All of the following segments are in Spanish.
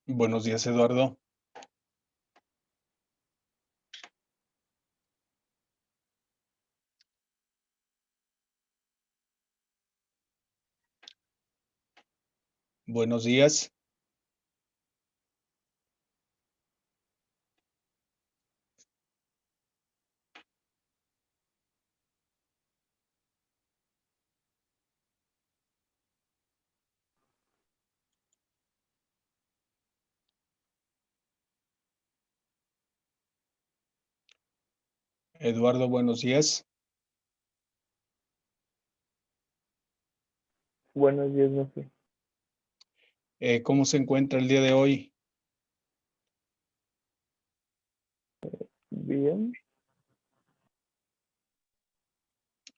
Buenos días, Eduardo. Buenos días. Eduardo, buenos días. Buenos días, no sé. ¿Cómo se encuentra el día de hoy? Bien,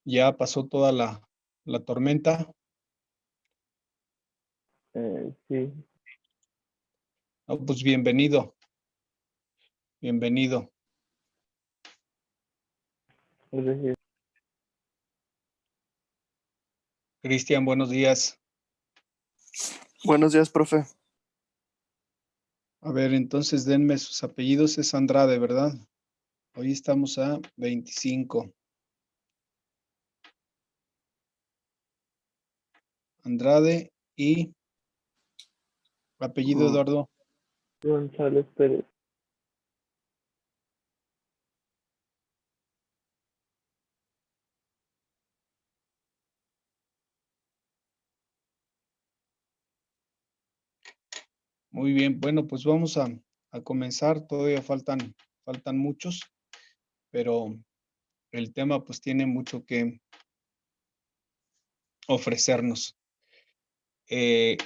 ¿Ya pasó toda la tormenta? sí, Oh, pues bienvenido, bienvenido. gracias. Cristian, buenos días. Buenos días, profe. A ver, entonces denme sus apellidos. Es Andrade, ¿verdad? Hoy estamos a 25. Andrade y apellido Mm, Eduardo. González Pérez. Muy bien, bueno, pues vamos a comenzar. Todavía faltan muchos, pero el tema pues tiene mucho que ofrecernos. Eh,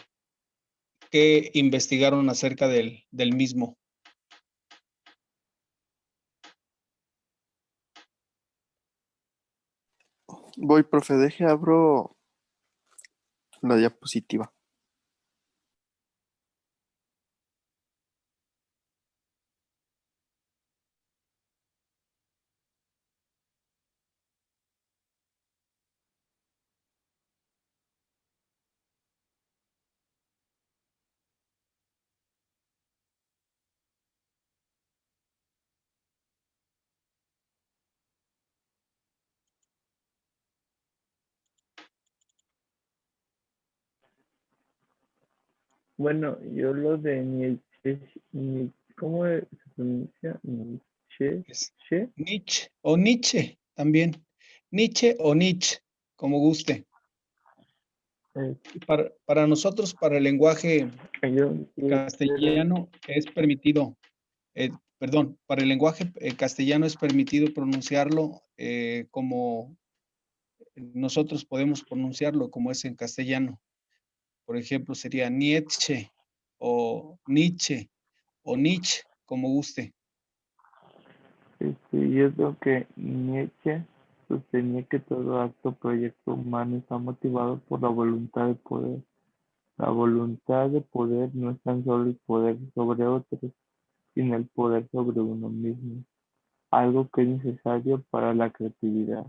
¿Qué investigaron acerca del mismo? Voy, profe, abro la diapositiva. Bueno, yo lo de ¿cómo se pronuncia? Nietzsche, Es Che. Nietzsche o Nietzsche también. Nietzsche o Nietzsche, como guste. Eh, Para nosotros, para el lenguaje yo, castellano es permitido, perdón, para el lenguaje castellano es permitido pronunciarlo como nosotros podemos pronunciarlo, como es en castellano. Por ejemplo, sería Nietzsche o Nietzsche o Nietzsche, como guste. yo creo que Nietzsche sostenía que todo acto o proyecto humano está motivado por la voluntad de poder. La voluntad de poder no es tan solo el poder sobre otros, sino el poder sobre uno mismo, algo que es necesario para la creatividad.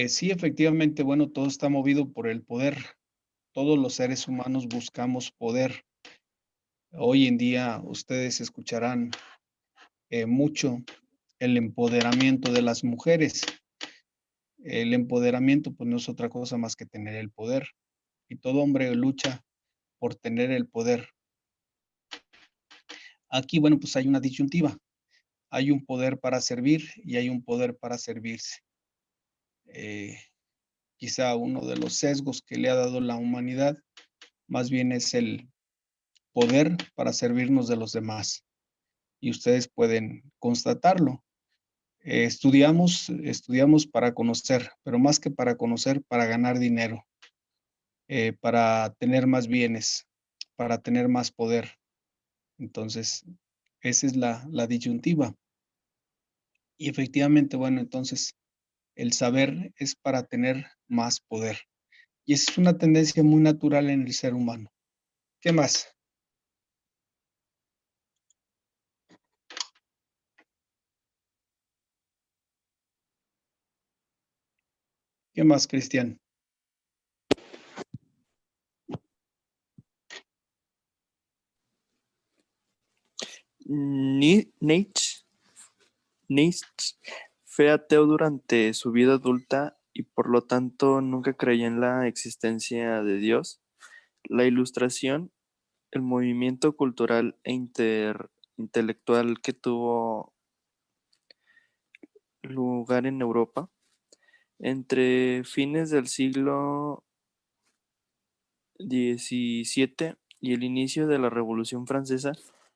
Sí, efectivamente, bueno, todo está movido por el poder. Todos los seres humanos buscamos poder. Hoy en día ustedes escucharán mucho el empoderamiento de las mujeres. El empoderamiento, pues, no es otra cosa más que tener el poder. Y todo hombre lucha por tener el poder. Aquí, bueno, pues hay una disyuntiva. Hay un poder para servir y hay un poder para servirse. Eh, Quizá uno de los sesgos que le ha dado la humanidad más bien es el poder para servirnos de los demás. Y ustedes pueden constatarlo. Estudiamos para conocer, pero más que para conocer, para ganar dinero, para tener más bienes, para tener más poder. Entonces, esa es la disyuntiva. Y efectivamente, bueno, entonces el saber es para tener más poder. Y esa es una tendencia muy natural en el ser humano. ¿Qué más? ¿Qué más, Cristian? Nietzsche fue ateo durante su vida adulta y por lo tanto nunca creyó en la existencia de Dios. La Ilustración, el movimiento cultural e intelectual que tuvo lugar en Europa entre fines del siglo XVII y el inicio de la Revolución Francesa,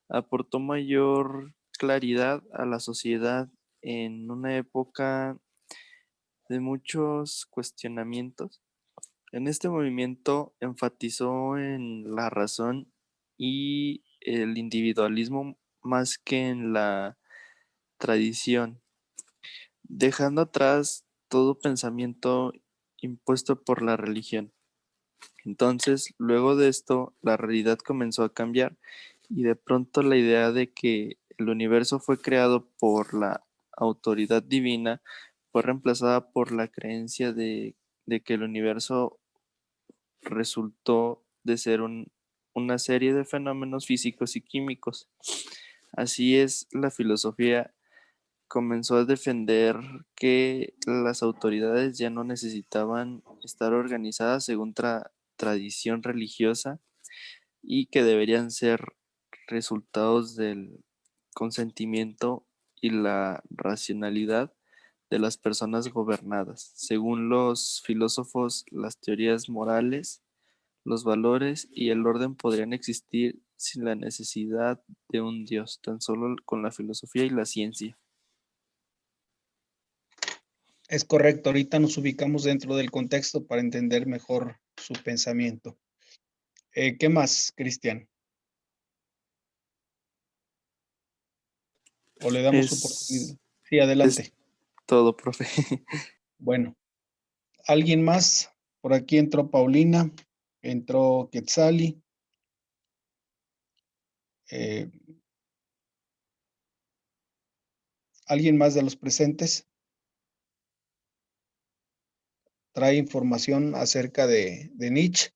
aportó mayor claridad a la sociedad en una época de muchos cuestionamientos. En este movimiento enfatizó en la razón y el individualismo más que en la tradición, dejando atrás todo pensamiento impuesto por la religión. Entonces, luego de esto, la realidad comenzó a cambiar y de pronto la idea de que el universo fue creado por la autoridad divina fue reemplazada por la creencia de que el universo resultó de ser una serie de fenómenos físicos y químicos. Así es, la filosofía comenzó a defender que las autoridades ya no necesitaban estar organizadas según tradición religiosa y que deberían ser resultados del consentimiento y la racionalidad de las personas gobernadas. Según los filósofos, las teorías morales, los valores y el orden podrían existir sin la necesidad de un Dios, tan solo con la filosofía y la ciencia. Es correcto, ahorita nos ubicamos dentro del contexto para entender mejor su pensamiento. ¿Qué más, Cristian? ¿O le damos oportunidad? Es, Sí, es adelante. todo, profe. Bueno, ¿alguien más? Por aquí entró Paulina, entró Quetzali. eh, ¿Alguien más de los presentes trae información acerca de Nietzsche?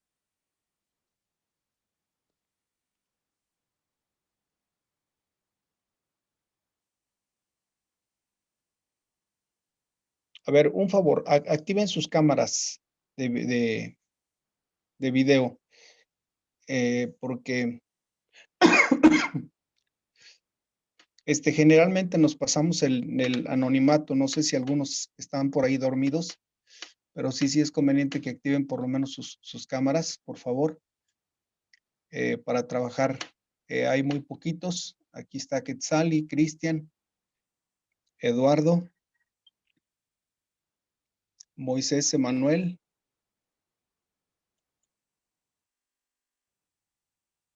A ver, un favor, activen sus cámaras de video, porque generalmente nos pasamos el anonimato. No sé si algunos están por ahí dormidos, pero sí es conveniente que activen por lo menos sus cámaras, por favor, para trabajar. Hay muy poquitos. Aquí está Quetzali, Cristian, Eduardo, Moisés, Emanuel.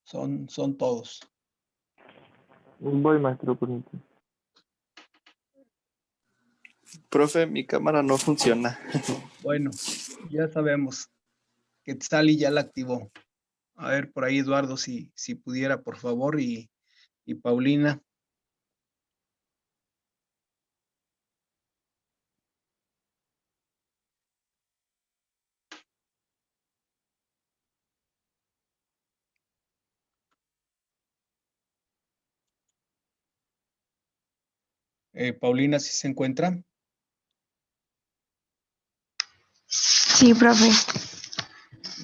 Son todos. Voy, maestro, permítame. Profe, mi cámara no funciona. Bueno, ya sabemos. Quetzali ya la activó. A ver, por ahí Eduardo, si pudiera, por favor, y Paulina. Paulina, ¿sí se encuentra? Sí, profe.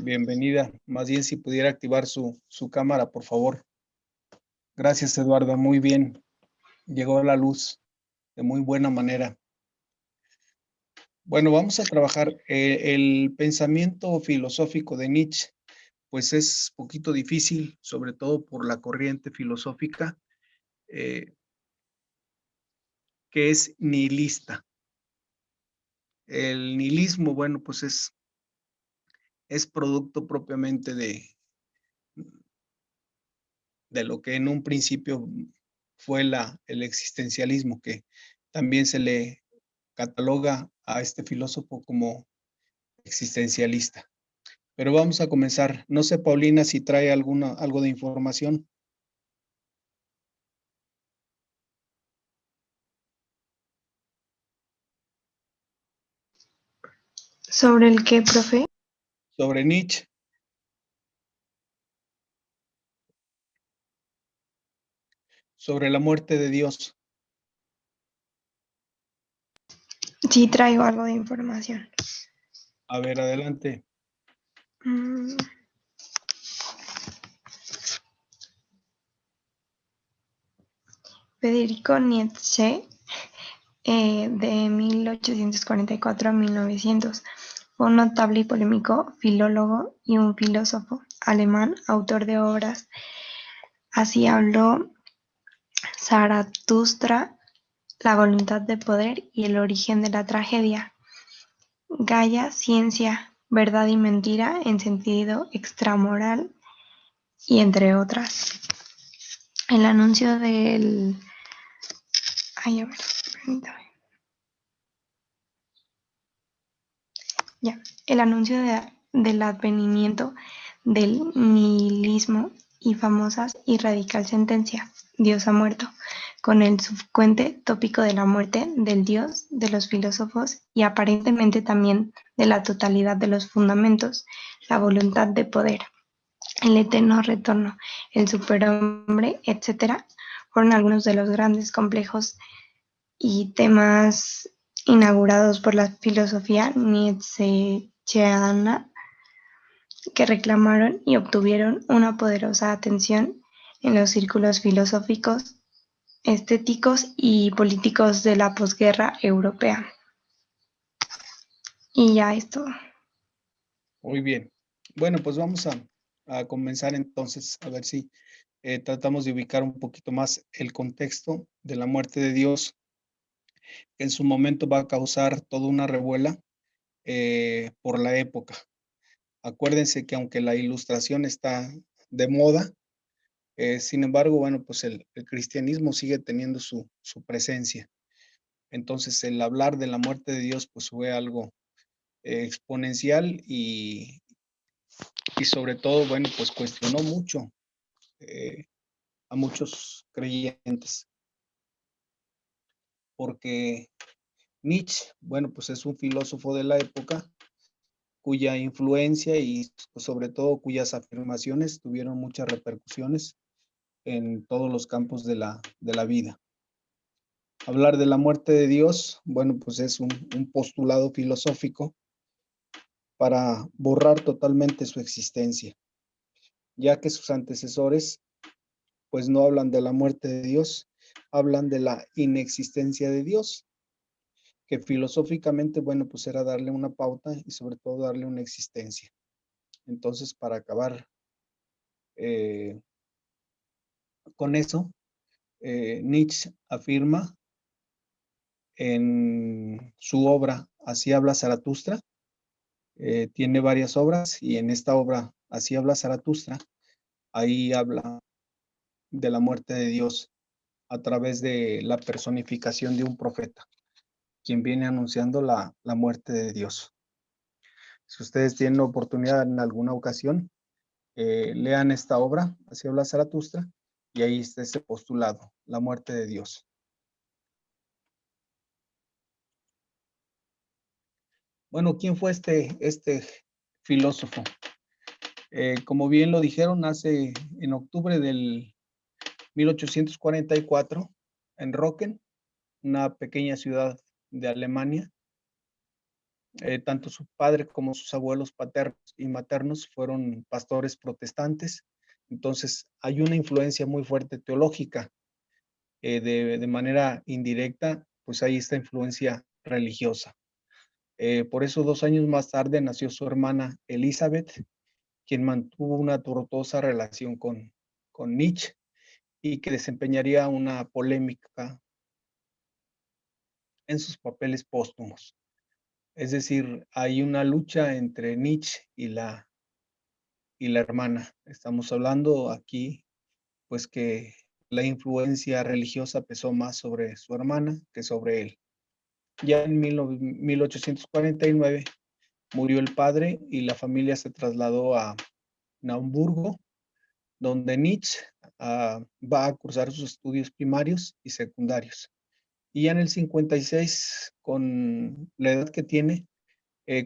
Bienvenida. Más bien, si pudiera activar su cámara, por favor. Gracias, Eduardo. Muy bien. Llegó la luz de muy buena manera. Bueno, vamos a trabajar. El pensamiento filosófico de Nietzsche, pues es poquito difícil, sobre todo por la corriente filosófica, que es nihilista. El nihilismo, bueno, pues es producto propiamente de lo que en un principio fue el existencialismo, que también se le cataloga a este filósofo como existencialista. Pero vamos a comenzar. No sé, Paulina, si trae algo de información. ¿Sobre el qué, profe? Sobre Nietzsche. sobre la muerte de Dios. Sí, traigo algo de información. A ver, adelante. Mm. Federico Nietzsche, de 1844 a 1900, fue un notable y polémico filólogo y un filósofo alemán, autor de obras Así habló Zaratustra, La voluntad de poder y el origen de la tragedia, Gaia, ciencia, verdad y mentira en sentido extramoral, y entre otras. El anuncio del... Ay, a ver, permítame. Ya. El anuncio del advenimiento del nihilismo y famosas y radical sentencia, Dios ha muerto, con el subsecuente tópico de la muerte del Dios de los filósofos y aparentemente también de la totalidad de los fundamentos, la voluntad de poder, el eterno retorno, el superhombre, etc., fueron algunos de los grandes complejos y temas inaugurados por la filosofía nietzscheana, que reclamaron y obtuvieron una poderosa atención en los círculos filosóficos, estéticos y políticos de la posguerra europea. Y ya es todo. Muy bien. Bueno, pues vamos a comenzar entonces, a ver si tratamos de ubicar un poquito más el contexto de la muerte de Dios, que en su momento va a causar toda una revuela por la época. Acuérdense que aunque la ilustración está de moda, sin embargo, bueno, pues el cristianismo sigue teniendo su presencia. Entonces, el hablar de la muerte de Dios, pues fue algo exponencial y sobre todo, bueno, pues cuestionó mucho a muchos creyentes, porque Nietzsche, bueno, pues es un filósofo de la época cuya influencia y sobre todo cuyas afirmaciones tuvieron muchas repercusiones en todos los campos de la vida. Hablar de la muerte de Dios, bueno, pues es un postulado filosófico para borrar totalmente su existencia, ya que sus antecesores pues no hablan de la muerte de Dios, hablan de la inexistencia de Dios, que filosóficamente, bueno, pues era darle una pauta y sobre todo darle una existencia. Entonces, para acabar con eso, Nietzsche afirma en su obra Así habla Zaratustra, tiene varias obras y en esta obra Así habla Zaratustra, ahí habla de la muerte de Dios a través de la personificación de un profeta, quien viene anunciando la muerte de Dios. Si ustedes tienen oportunidad en alguna ocasión, lean esta obra, Así habla Zaratustra, y ahí está ese postulado, la muerte de Dios. Bueno, ¿quién fue este filósofo? Como bien lo dijeron, nace en octubre del 1844 en Rocken, una pequeña ciudad de Alemania. Tanto su padre como sus abuelos paternos y maternos fueron pastores protestantes. Entonces, hay una influencia muy fuerte teológica. De manera indirecta, pues hay esta influencia religiosa. Por eso 2 años más tarde nació su hermana Elizabeth, quien mantuvo una tortuosa relación con Nietzsche y que desempeñaría una polémica en sus papeles póstumos. Es decir, hay una lucha entre Nietzsche y la hermana. Estamos hablando aquí, pues que la influencia religiosa pesó más sobre su hermana que sobre él. Ya en 1849 murió el padre y la familia se trasladó a Naumburgo, donde Nietzsche va a cursar sus estudios primarios y secundarios. Y ya en el 56, con la edad que tiene,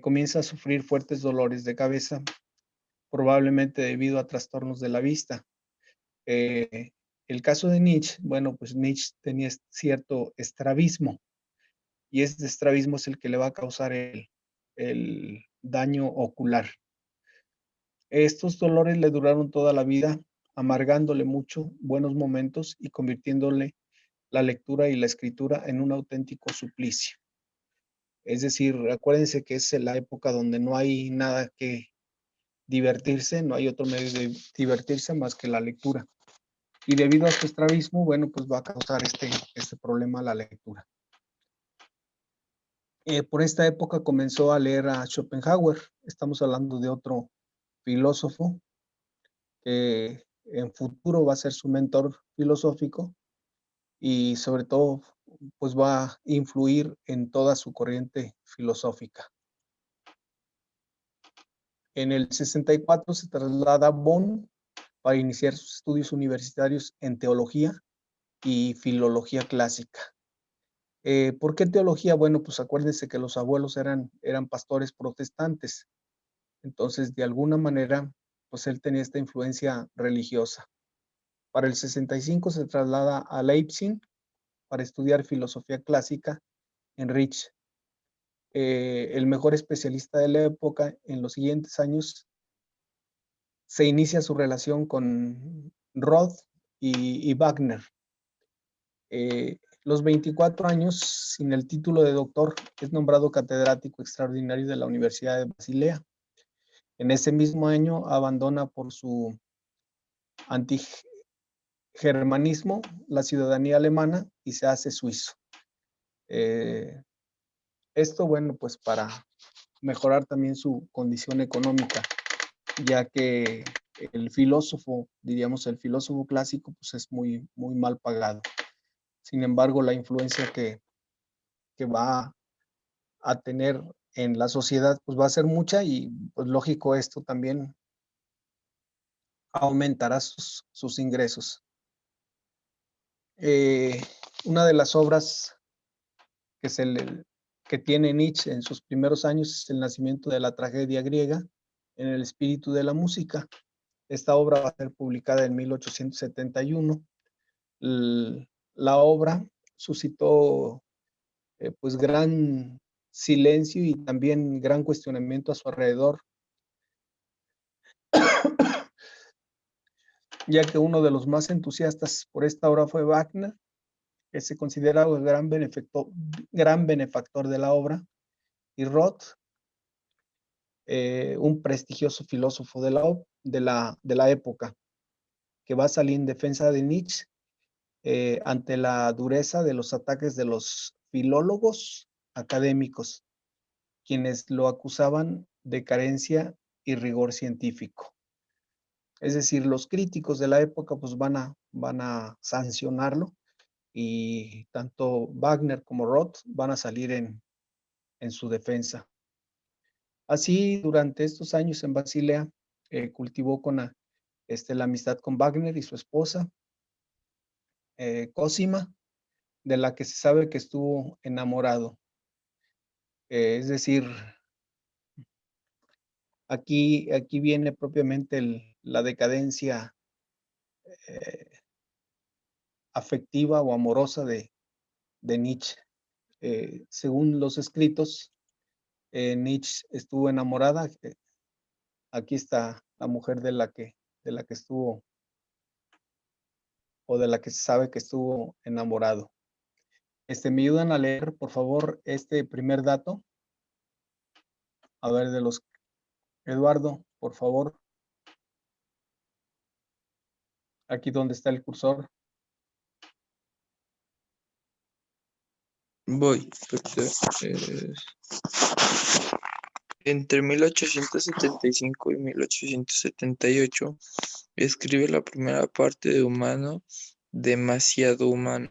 comienza a sufrir fuertes dolores de cabeza, probablemente debido a trastornos de la vista. el caso de Nietzsche, bueno, pues Nietzsche tenía cierto estrabismo, y este estrabismo es el que le va a causar el daño ocular. Estos dolores le duraron toda la vida, amargándole mucho buenos momentos y convirtiéndole la lectura y la escritura en un auténtico suplicio. Es decir, acuérdense que es la época donde no hay nada que divertirse, no hay otro medio de divertirse más que la lectura. Y debido a su estrabismo, bueno, pues va a causar este problema a la lectura. Por esta época comenzó a leer a Schopenhauer. Estamos hablando de otro filósofo que en futuro va a ser su mentor filosófico y sobre todo pues va a influir en toda su corriente filosófica. En el 64 se traslada a Bonn para iniciar sus estudios universitarios en teología y filología clásica. ¿Por qué teología? Bueno, pues acuérdense que los abuelos eran pastores protestantes. Entonces, de alguna manera, pues él tenía esta influencia religiosa. Para el 65 se traslada a Leipzig para estudiar filosofía clásica en Reich. El mejor especialista de la época en los siguientes años se inicia su relación con Roth y Wagner. Los 24 años, sin el título de doctor, es nombrado catedrático extraordinario de la Universidad de Basilea. En ese mismo año abandona por su antigermanismo la ciudadanía alemana y se hace suizo. Esto, bueno, pues para mejorar también su condición económica, ya que el filósofo, diríamos el filósofo clásico, pues es muy, muy mal pagado. Sin embargo, la influencia que va a tener en la sociedad, pues va a ser mucha y pues lógico esto también aumentará sus ingresos. Una de las obras que tiene Nietzsche en sus primeros años es El nacimiento de la tragedia griega en el espíritu de la música. Esta obra va a ser publicada en 1871. La obra suscitó pues gran silencio y también gran cuestionamiento a su alrededor, ya que uno de los más entusiastas por esta obra fue Wagner, que se considera el gran benefactor de la obra, y Roth, un prestigioso filósofo de la época, que va a salir en defensa de Nietzsche ante la dureza de los ataques de los filólogos académicos, quienes lo acusaban de carencia y rigor científico. Es decir, los críticos de la época pues van a sancionarlo y tanto Wagner como Roth van a salir en su defensa. Así, durante estos años en Basilea, cultivó la amistad con Wagner y su esposa, Cosima, de la que se sabe que estuvo enamorado. Es decir, aquí viene propiamente la decadencia afectiva o amorosa de Nietzsche. Según los escritos, Nietzsche estuvo enamorada. Aquí está la mujer de la que estuvo o de la que se sabe que estuvo enamorado. ¿Me ayudan a leer, por favor, este primer dato? A ver, Eduardo, por favor. Aquí donde está el cursor. Voy. Entre 1875 y 1878 escribe la primera parte de Humano, demasiado humano,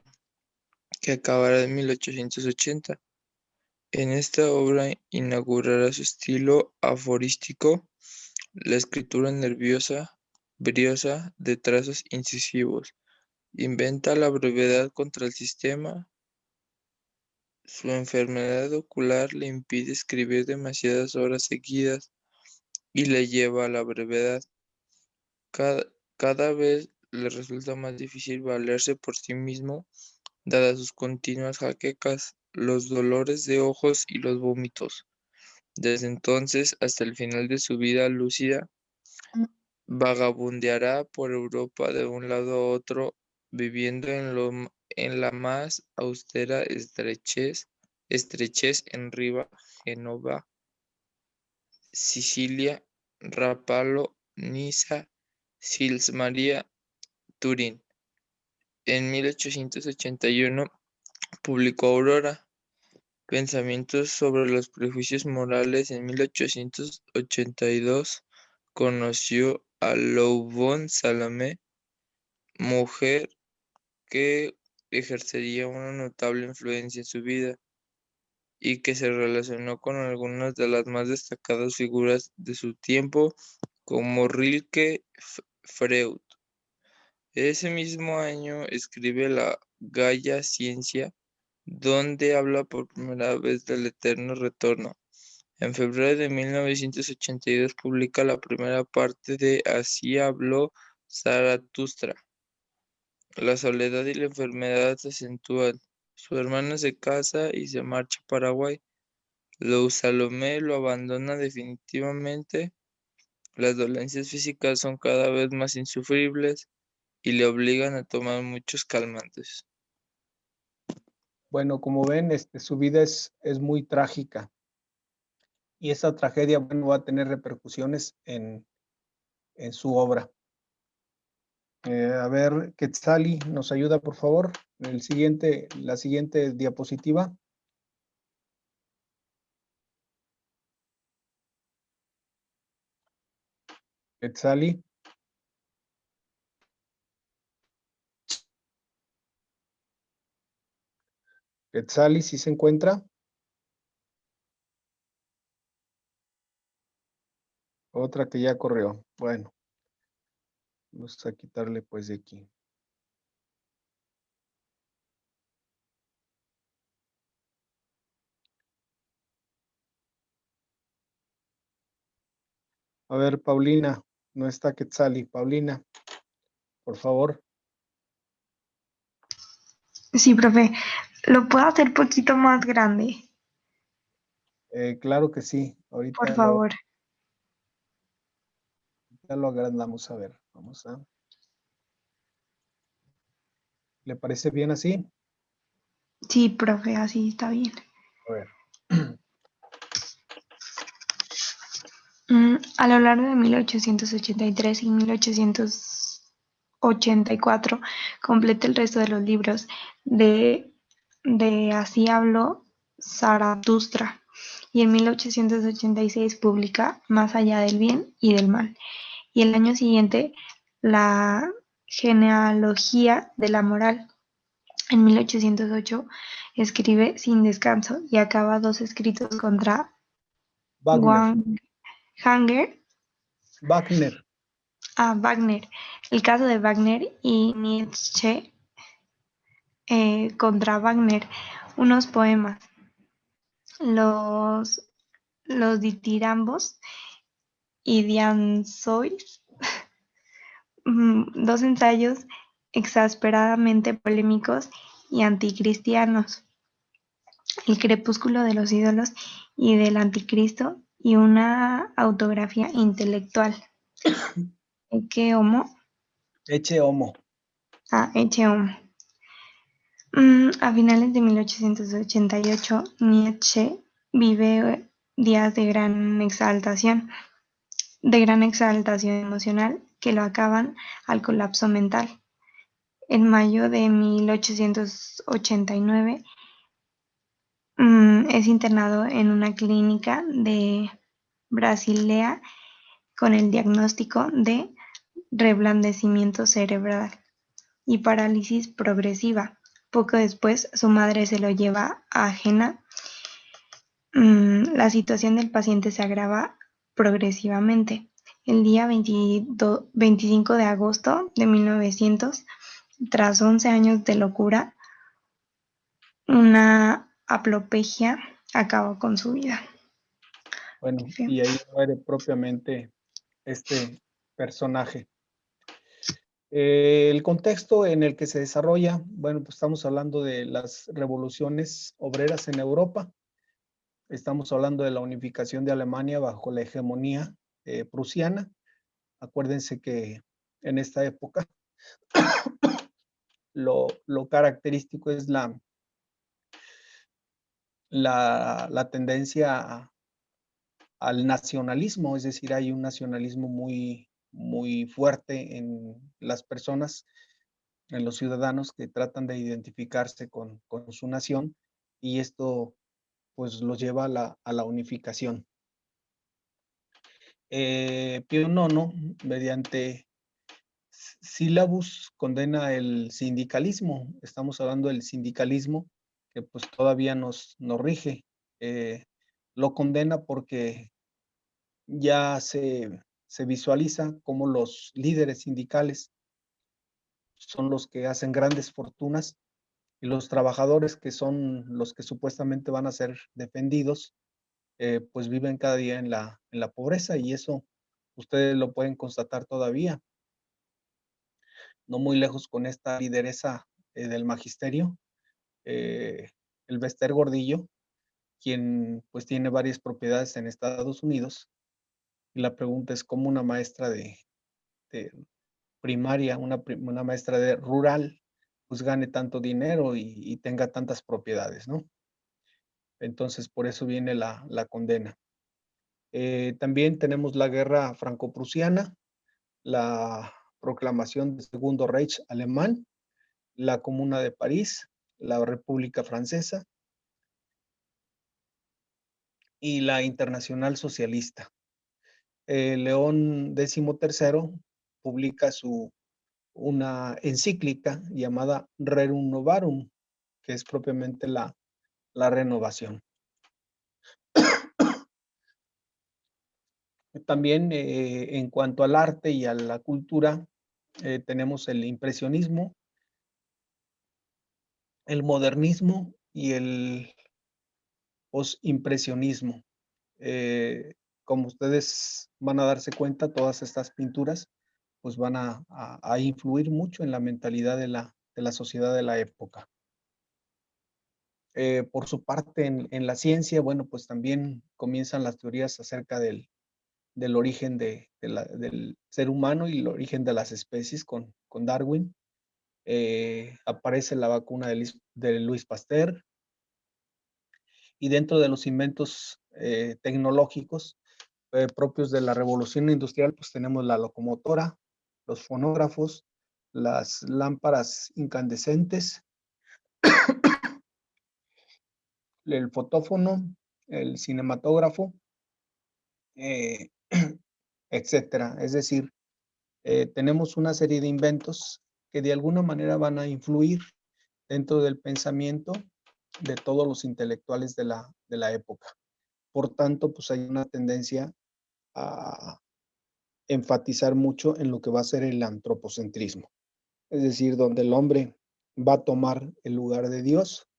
que acabará en 1880. En esta obra inaugurará su estilo aforístico, la escritura nerviosa, briosa, de trazos incisivos. Inventa la brevedad contra el sistema. Su enfermedad ocular le impide escribir demasiadas horas seguidas y le lleva a la brevedad. Cada vez le resulta más difícil valerse por sí mismo, dadas sus continuas jaquecas, los dolores de ojos y los vómitos. Desde entonces hasta el final de su vida lúcida, vagabundeará por Europa de un lado a otro, viviendo en la más austera estrechez en Riva, Génova, Sicilia, Rapallo, Niza, Sils Maria, Turín. En 1881 publicó Aurora, Pensamientos sobre los prejuicios morales. En 1882 conoció a Loubon Salomé, mujer que ejercería una notable influencia en su vida y que se relacionó con algunas de las más destacadas figuras de su tiempo, como Rilke, Freud. Ese mismo año escribe La Gaia Ciencia, donde habla por primera vez del eterno retorno. En febrero de 1982 publica la primera parte de Así habló Zaratustra. La soledad y la enfermedad se acentúan. Su hermana se casa y se marcha a Paraguay. Lou Salomé lo abandona definitivamente. Las dolencias físicas son cada vez más insufribles y le obligan a tomar muchos calmantes. Bueno, como ven, su vida es muy trágica. Y esa tragedia, bueno, va a tener repercusiones en su obra. A ver, Quetzali, ¿nos ayuda, por favor? La siguiente diapositiva. Quetzali. Quetzali, ¿sí se encuentra? Otra que ya corrió. Bueno, vamos a quitarle pues de aquí. A ver, Paulina, no está Quetzali. Paulina, por favor. Sí, profe. ¿Lo puedo hacer un poquito más grande? Claro que sí. Por Ahorita favor. ya lo agrandamos. A ver, vamos a... ¿Le parece bien así? Sí, profe, así está bien. A ver. A lo largo de 1883 y 1884 completa el resto de los libros de Así habló Zaratustra, y en 1886 publica Más allá del bien y del mal, y el año siguiente La genealogía de la moral. En 1808 escribe Sin descanso y acaba 2 escritos contra Wagner. Wagner, el caso de Wagner, y Nietzsche contra Wagner, unos poemas, los ditirambos y Dianzois, 2 ensayos exasperadamente polémicos y anticristianos, El crepúsculo de los ídolos y del anticristo, y una autografía intelectual. Ecce Homo. Ecce Homo. Ecce Homo. A finales de 1888, Nietzsche vive días de gran exaltación emocional que lo acaban al colapso mental. En mayo de 1889 es internado en una clínica de Basilea con el diagnóstico de reblandecimiento cerebral y parálisis progresiva. Poco después, su madre se lo lleva a Jena. La situación del paciente se agrava progresivamente. El día 25 de agosto de 1900, tras 11 años de locura, una apoplejía acabó con su vida. Bueno, y ahí muere propiamente este personaje. El contexto en el que se desarrolla, bueno, pues estamos hablando de las revoluciones obreras en Europa. Estamos hablando de la unificación de Alemania bajo la hegemonía prusiana. Acuérdense que en esta época lo característico es la tendencia al nacionalismo, es decir, hay un nacionalismo muy fuerte en las personas, en los ciudadanos que tratan de identificarse con su nación, y esto pues los lleva a la unificación. Pío IX, mediante sílabus, condena el sindicalismo. Estamos hablando del sindicalismo que pues todavía nos rige. Lo condena porque ya se visualiza cómo los líderes sindicales son los que hacen grandes fortunas y los trabajadores, que son los que supuestamente van a ser defendidos, pues viven cada día en la pobreza, y eso ustedes lo pueden constatar todavía. No muy lejos con esta lideresa del magisterio, el Bester Gordillo, quien pues tiene varias propiedades en Estados Unidos, y la pregunta es cómo una maestra de primaria, una maestra de rural, pues gane tanto dinero y tenga tantas propiedades, ¿no? Entonces, por eso viene la condena. También tenemos la guerra franco-prusiana, la proclamación del Segundo Reich alemán, la Comuna de París, la República Francesa y la Internacional Socialista. León XIII publica una encíclica llamada Rerum Novarum, que es propiamente la renovación. También en cuanto al arte y a la cultura, tenemos el impresionismo, el modernismo y el posimpresionismo. Como ustedes van a darse cuenta, todas estas pinturas pues van a influir mucho en la mentalidad de la sociedad de la época. Por su parte, en la ciencia, bueno, pues también comienzan las teorías acerca del origen del ser humano y el origen de las especies con Darwin. Aparece la vacuna de Louis Pasteur, y dentro de los inventos tecnológicos propios de la revolución industrial, pues tenemos la locomotora, los fonógrafos, las lámparas incandescentes, el fotófono, el cinematógrafo, eh, etcétera. Es decir, tenemos una serie de inventos que de alguna manera van a influir dentro del pensamiento de todos los intelectuales de la época. Por tanto, pues hay una tendencia a enfatizar mucho en lo que va a ser el antropocentrismo, es decir, donde el hombre va a tomar el lugar de Dios,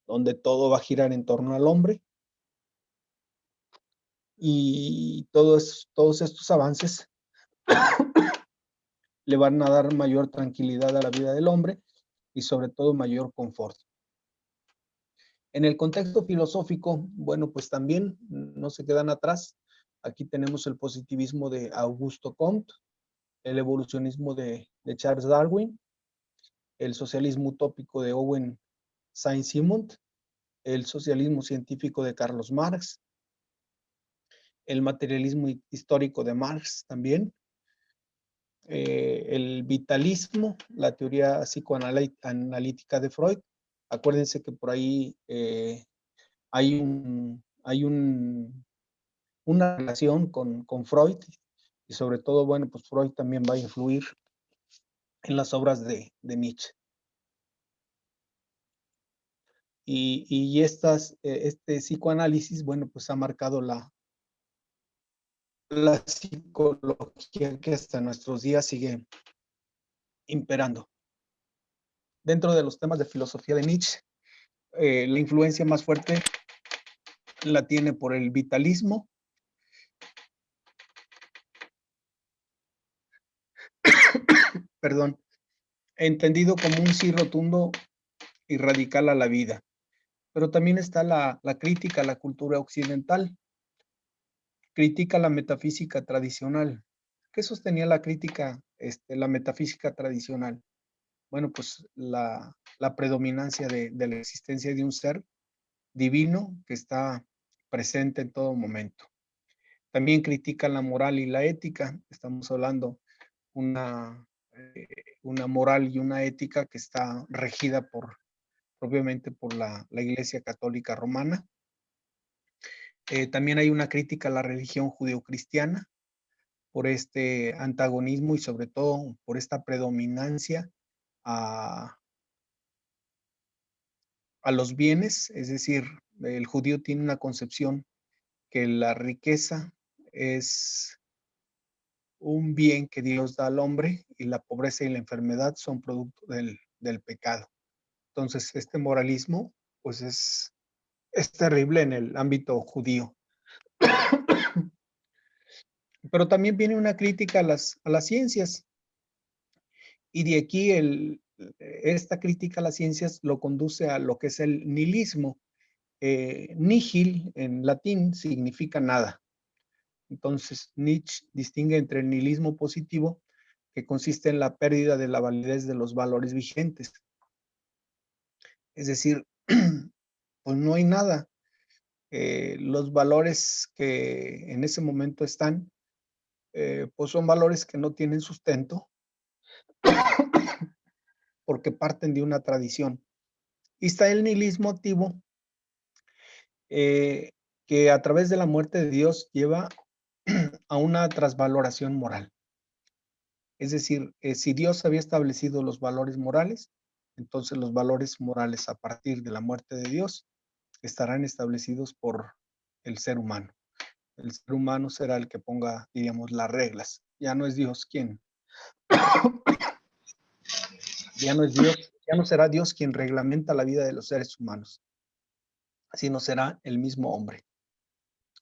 donde todo va a girar en torno al hombre, y todos estos avances le van a dar mayor tranquilidad a la vida del hombre y sobre todo mayor confort. En el contexto filosófico, bueno, pues también no se quedan atrás. Aquí tenemos el positivismo de Augusto Comte, el evolucionismo de Charles Darwin, el socialismo utópico de Owen Saint-Simon, el socialismo científico de Carlos Marx, el materialismo histórico de Marx también, el vitalismo, la teoría psicoanalítica de Freud. Acuérdense que por ahí hay una relación con Freud, y sobre todo, bueno, pues Freud también va a influir en las obras de Nietzsche. Y este psicoanálisis, bueno, pues ha marcado la psicología que hasta nuestros días sigue imperando. Dentro de los temas de filosofía de Nietzsche, la influencia más fuerte la tiene por el vitalismo, perdón, entendido como un sí rotundo y radical a la vida. Pero también está la crítica a la cultura occidental, critica la metafísica tradicional. ¿Qué sostenía la crítica, la metafísica tradicional? Bueno, pues la predominancia de la existencia de un ser divino que está presente en todo momento. También critica la moral y la ética. Estamos hablando una moral y una ética que está regida propiamente por la Iglesia Católica Romana. También hay una crítica a la religión judeocristiana por este antagonismo y sobre todo por esta predominancia a los bienes, es decir, el judío tiene una concepción que la riqueza es un bien que Dios da al hombre y la pobreza y la enfermedad son producto del pecado. Entonces, este moralismo, pues es terrible en el ámbito judío. Pero también viene una crítica a las ciencias. Y de aquí esta crítica a las ciencias lo conduce a lo que es el nihilismo. Nihil en latín significa nada. Entonces, Nietzsche distingue entre el nihilismo positivo, que consiste en la pérdida de la validez de los valores vigentes. Es decir, pues no hay nada. Los valores que en ese momento están, pues son valores que no tienen sustento porque parten de una tradición. Y está el nihilismo activo, que a través de la muerte de Dios lleva a una trasvaloración moral. Es decir, si Dios había establecido los valores morales, entonces los valores morales a partir de la muerte de Dios estarán establecidos por el ser humano. El ser humano será el que ponga, diríamos, las reglas. Ya no es Dios quien, ya no es Dios, ya no será Dios quien reglamenta la vida de los seres humanos, sino será el mismo hombre.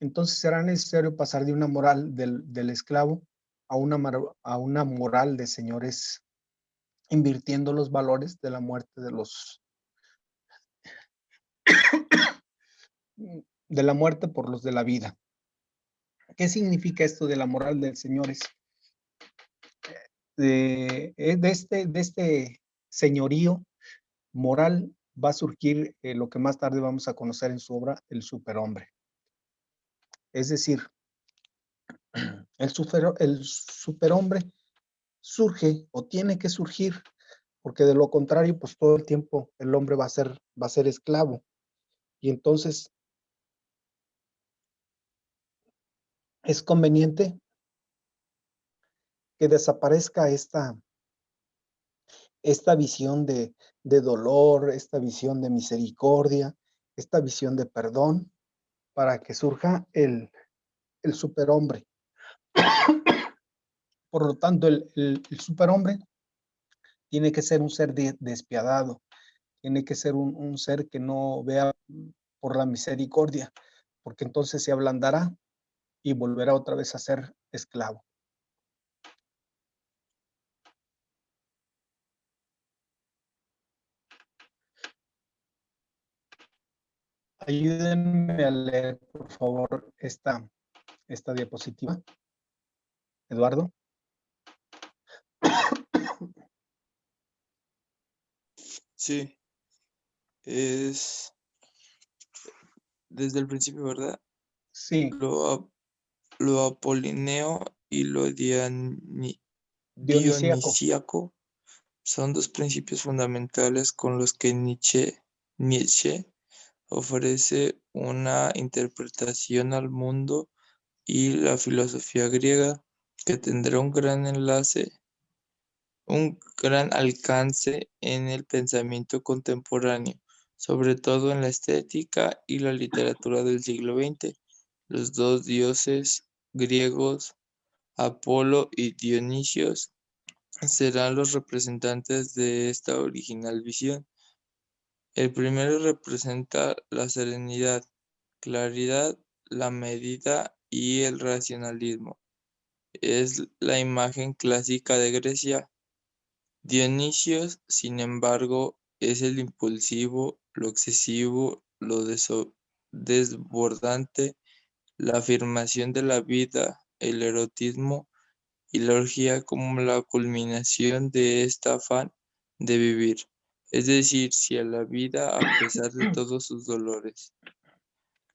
Entonces será necesario pasar de una moral del esclavo a una moral de señores, invirtiendo los valores de la muerte de la muerte por los de la vida. ¿Qué significa esto de la moral de señores? De este señorío moral va a surgir lo que más tarde vamos a conocer en su obra, el superhombre. Es decir, el superhombre surge o tiene que surgir, porque de lo contrario, pues todo el tiempo el hombre va a ser esclavo. Y entonces es conveniente que desaparezca esta visión de dolor, esta visión de misericordia, esta visión de perdón, para que surja el superhombre. Por lo tanto, el superhombre tiene que ser un ser despiadado, tiene que ser un ser que no vea por la misericordia, porque entonces se ablandará y volverá otra vez a ser esclavo. Ayúdenme a leer, por favor, esta diapositiva. Eduardo. Sí, es desde el principio, ¿verdad? Sí. Lo apolineo y lo dionisíaco son dos principios fundamentales con los que Nietzsche ofrece una interpretación al mundo y la filosofía griega que tendrá un gran alcance en el pensamiento contemporáneo, sobre todo en la estética y la literatura del siglo XX. Los dos dioses griegos, Apolo y Dionisios, serán los representantes de esta original visión. El primero representa la serenidad, claridad, la medida y el racionalismo. Es la imagen clásica de Grecia. Dionisio, sin embargo, es el impulsivo, lo excesivo, lo desbordante, la afirmación de la vida, el erotismo y la orgía como la culminación de este afán de vivir, es decir, si a la vida a pesar de todos sus dolores.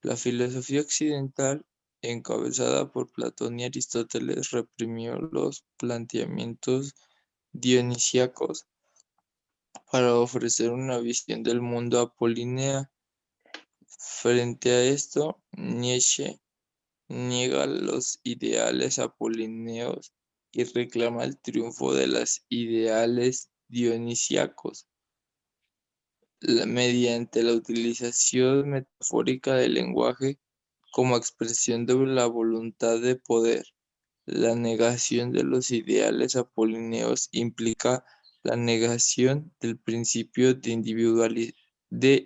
La filosofía occidental, encabezada por Platón y Aristóteles, reprimió los planteamientos dionisíacos para ofrecer una visión del mundo apolínea. Frente a esto, Nietzsche niega los ideales apolíneos y reclama el triunfo de los ideales dionisíacos mediante la utilización metafórica del lenguaje como expresión de la voluntad de poder. La negación de los ideales apolíneos implica la negación del principio de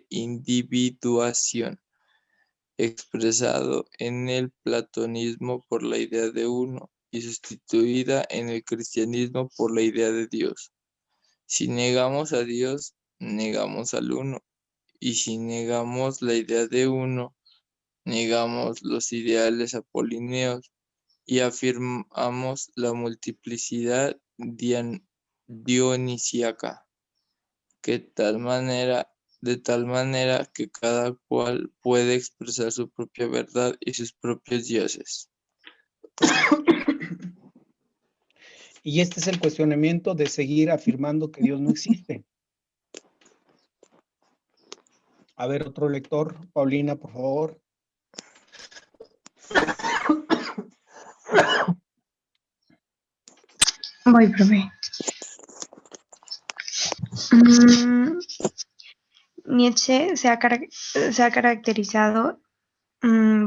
individuación, expresado en el platonismo por la idea de uno y sustituida en el cristianismo por la idea de Dios. Si negamos a Dios, negamos al uno, y si negamos la idea de uno, negamos los ideales apolíneos y afirmamos la multiplicidad dionisíaca, de tal manera que cada cual puede expresar su propia verdad y sus propios dioses. Y este es el cuestionamiento de seguir afirmando que Dios no existe. A ver, otro lector, Paulina, por favor. Voy, profe. Nietzsche se ha caracterizado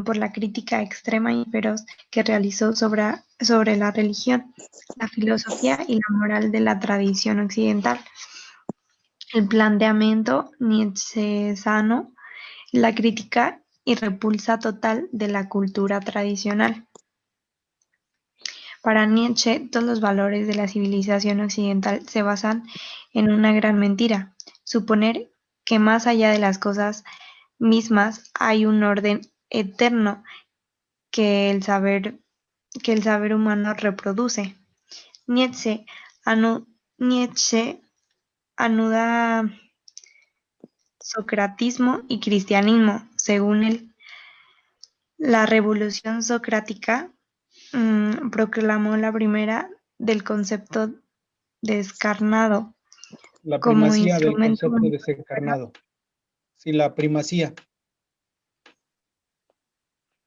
por la crítica extrema y feroz que realizó sobre la religión, la filosofía y la moral de la tradición occidental. El planteamiento nietzscheano, la crítica y repulsa total de la cultura tradicional. Para Nietzsche, todos los valores de la civilización occidental se basan en una gran mentira: suponer que más allá de las cosas mismas hay un orden eterno que el saber humano reproduce. Nietzsche anuda socratismo y cristianismo. Según él, la revolución socrática proclamó la primera del concepto descarnado La como primacía del instrumento concepto único desencarnado. Sí, la primacía.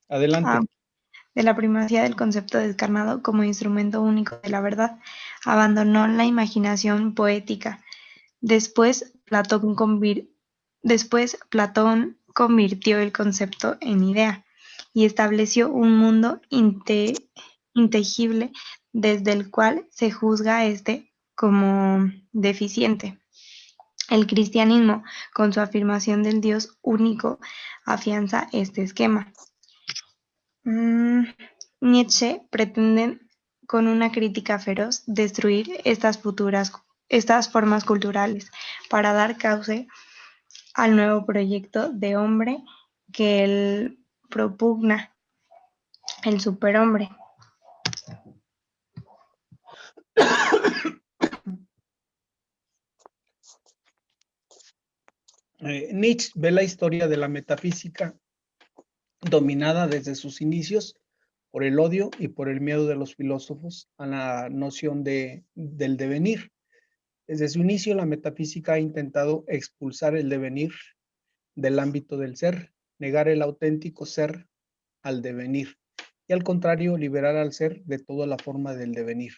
Adelante. de la primacía del concepto descarnado como instrumento único de la verdad. Abandonó la imaginación poética. Después Platón convirtió el concepto en idea y estableció un mundo intangible desde el cual se juzga como deficiente. El cristianismo, con su afirmación del Dios único, afianza este esquema. Nietzsche pretende, con una crítica feroz, destruir estas formas culturales para dar cauce al nuevo proyecto de hombre que él propugna, el superhombre. Nietzsche ve la historia de la metafísica dominada desde sus inicios por el odio y por el miedo de los filósofos a la noción del devenir. Desde su inicio, la metafísica ha intentado expulsar el devenir del ámbito del ser, negar el auténtico ser al devenir, y al contrario, liberar al ser de toda la forma del devenir.